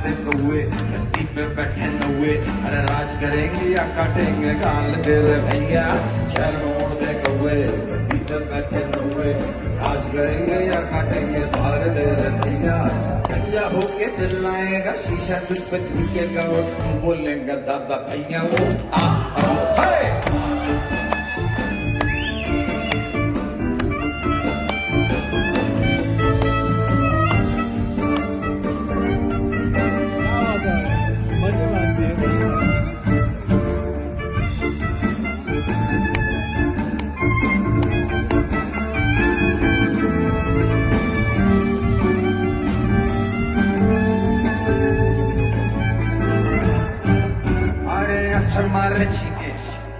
दे कौए, गद्दी पे बैठे नौए, अरे राज करेंगे या काटेंगे गाल तेरे भैया। शर्म ओढ़ दे कौए, गद्दी पे बैठे नौए, राज करेंगे या काटेंगे गाल तेरे भैया। गंजा होके चिल्लाएगा शीशा तुझ पे थूकेगा और तू बोलेगा दादा भैया वो आ हे। मारे छीके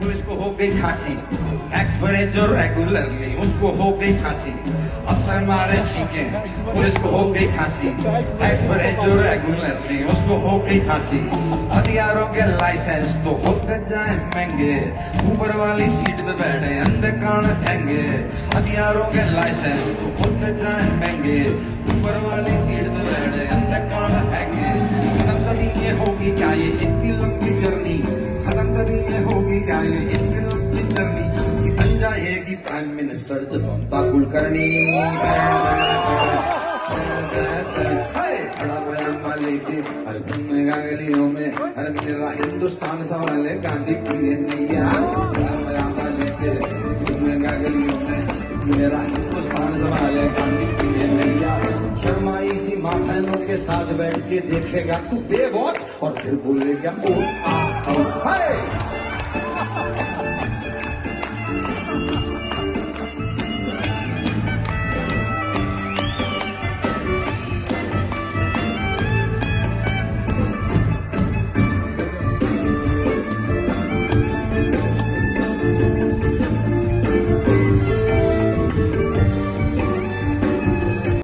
उसको हो गई खांसी, टैक्स भरे जो रेगुलरली उसको हो गई फांसी। अफसर मारे छीके पुलिस को हो गई खांसी, टैक्स भरे जो रेगुलरली उसको हो गई फांसी। हथियारों के लाइसेंस तो होते जाए महंगे, ऊपर वाली सीट पे बैठे अंधे कान ठेंगे। हथियारों के लाइसेंस तो होते जाए महंगे, ऊपर वाली सीट पे बैठे अंधे कान ठेंगे। खत्म तभी ये होगी क्या ये इतनी लंबी जर्नी, खत्म तभी ये होगी क्या ये इतनी लंबी जर्नी, कि बन जाएगी प्राइम मिनिस्टर जब ममता कुलकर्णी। बड़ा पजामा लेके अरे घूमेगा गलियों में, अरे मेरा हिंदुस्तान सवाले गांधी की नैया। बड़ा पजामा लेके घूमेगा गलियों में, मेरा हिंदुस्तान सवाले गांधी की नैया। शर्माई सी माँ बहनों के साथ बैठ के देखेगा तू बेवॉच और फिर बोलेगा ओ आ ओ हाय।